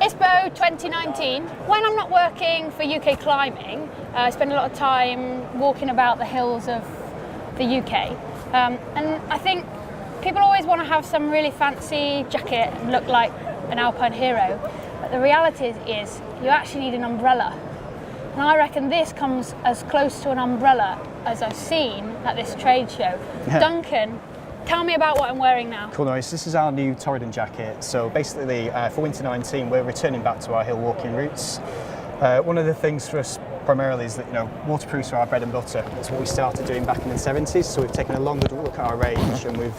ISPO 2019. When I'm not working for UK Climbing, I spend a lot of time walking about the hills of the UK. And I think people always want to have some really fancy jacket and look like an alpine hero. But the reality is you actually need an umbrella. And I reckon this comes as close to an umbrella as I've seen at this trade show. Yeah. Duncan, tell me about what I'm wearing now. Cool, nice. This is our new Torridon jacket. So basically, for winter 19, we're returning back to our hill walking roots. One of the things for us primarily is that, waterproofs are our bread and butter. That's what we started doing back in the 70s. So we've taken a longer look at our range and we've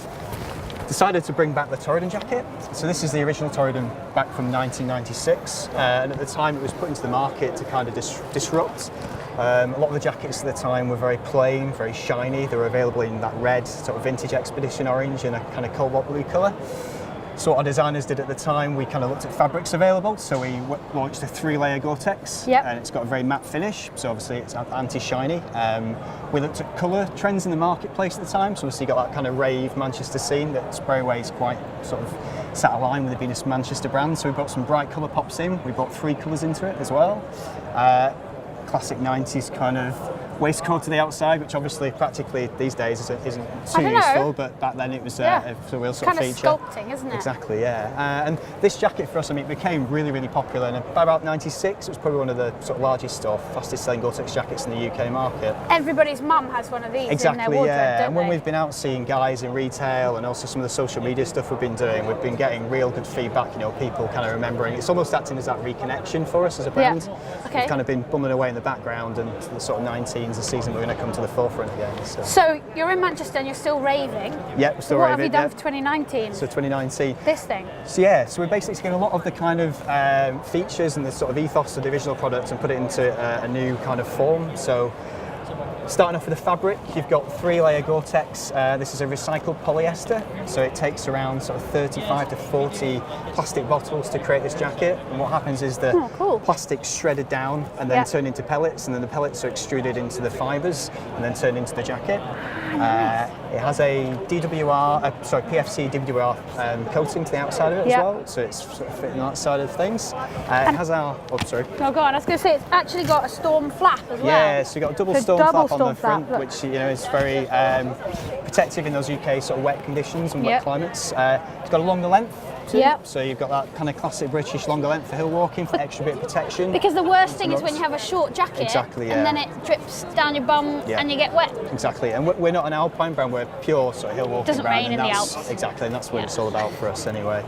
decided to bring back the Torridon jacket. So this is the original Torridon back from 1996. And at the time it was put into the market to kind of disrupt. A lot of the jackets at the time were very plain, very shiny. They were available in that red, sort of vintage expedition orange and a kind of cobalt blue colour. So what our designers did at the time, we kind of looked at fabrics available. So we launched a 3-layer Gore-Tex, and it's got a very matte finish. So obviously it's anti-shiny. We looked at colour trends in the marketplace at the time. So obviously you got that kind of rave Manchester scene that Sprayway is quite sort of sat aligned with the Venus Manchester brand. So we brought some bright colour pops in. We brought 3 colours into it as well. Classic 90s kind of waistcoat to the outside, which obviously practically these days isn't too useful, but back then it was a real sort of feature. Kind of sculpting, isn't it? Exactly, yeah. And this jacket for us, it became really, really popular. And by about 96, it was probably one of the sort of largest or fastest selling Gore-Tex jackets in the UK market. Everybody's mum has one of these in their wardrobe, don't and when we've been out seeing guys in retail and also some of the social media stuff we've been doing, we've been getting real good feedback, people kind of remembering. It's almost acting as that reconnection for us as a brand. Yeah. Okay. We've kind of been bumming away in the background, and the sort of 19s a season we're going to come to the forefront again. So you're in Manchester and you're still raving. Yeah, we're still what raving. What have you done for 2019? So 2019. This thing. So we're basically taking a lot of the kind of features and the sort of ethos of the original product and put it into a new kind of form. So starting off with the fabric, you've got 3-layer Gore-Tex. This is a recycled polyester, so it takes around sort of 35 to 40 plastic bottles to create this jacket. And what happens is the plastic's shredded down and then turned into pellets, and then the pellets are extruded into the fibres and then turned into the jacket. It has a PFC DWR coating to the outside of it as well, so it's sort of fitting on that side of things. It has our, Oh, go on, I was going to say it's actually got a storm flap as well. Yeah, so you've got a double storm flap on the front, which is very protective in those UK sort of wet conditions and wet climates. It's got a longer length too, so you've got that kind of classic British longer length for hill walking for extra bit of protection. Because the worst thing is when you have a short jacket and then it drips down your bum and you get wet. Exactly, and we're not an alpine brand, we're pure sort of hill walking Doesn't brand. rain in the Alps. Exactly, and that's what it's all about for us anyway.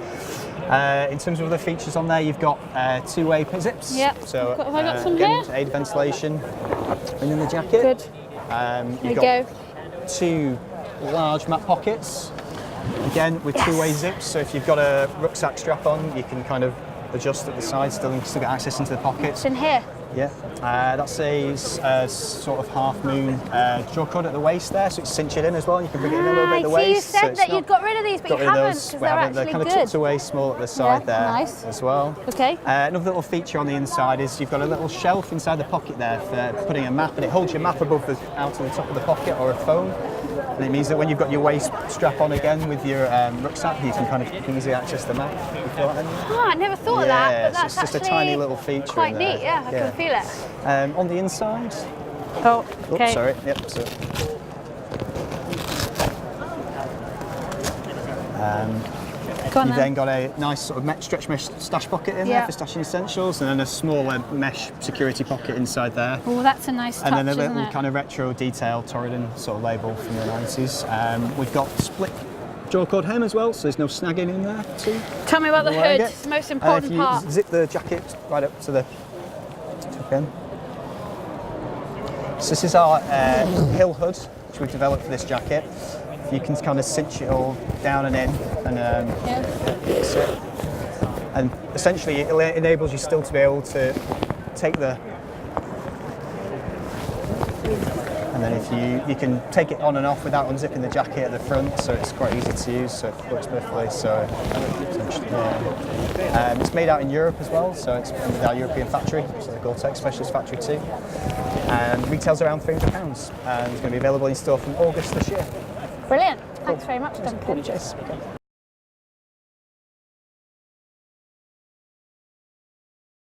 In terms of other features on there, you've got 2-way zips. Yep. So have I got some here? To aid ventilation in the jacket. Good. You've got 2 large mat pockets, again with 2-way zips, so if you've got a rucksack strap on, you can kind of adjust at the side, still get access into the pockets. It's in here. Yeah, that's a sort of half moon jaw cord at the waist there, so it's cinched in as well, and you can bring it in a little bit at the waist. You said that you'd got rid of these, but you haven't, because they're actually kind of good. tucked away small at the side there as well. Okay. Another little feature on the inside is you've got a little shelf inside the pocket there for putting a map, and it holds your map above out to the top of the pocket or a phone. And it means that when you've got your waist strap on again with your rucksack, you can kind of easily access the map. I never thought of that, but that's just a tiny little feature. Quite neat, I can feel it. On the inside. Oh, okay. Oops, sorry. Yep. So. You've then got a nice sort of stretch mesh stash pocket in there for stashing essentials, and then a smaller mesh security pocket inside there. Oh, that's a nice touch, and then a little kind of retro detail Torridon sort of label from the 90s. We've got split jaw cord hem as well, so there's no snagging in there too. Tell me about the hood, it's the most important part. Zip the jacket right up to the top end. So this is our hill hood, which we've developed for this jacket. You can kind of cinch it all down and in, and fix it. And essentially, it enables you still to be able to take the. And then if you can take it on and off without unzipping the jacket at the front, so it's quite easy to use, so it works perfectly. So it's made out in Europe as well, so it's with our European factory, so the Gore-Tex specialist factory too. And retails around £300, and it's going to be available in store from August this year. Brilliant. Thanks very much, Duncan. Cheers. Okay.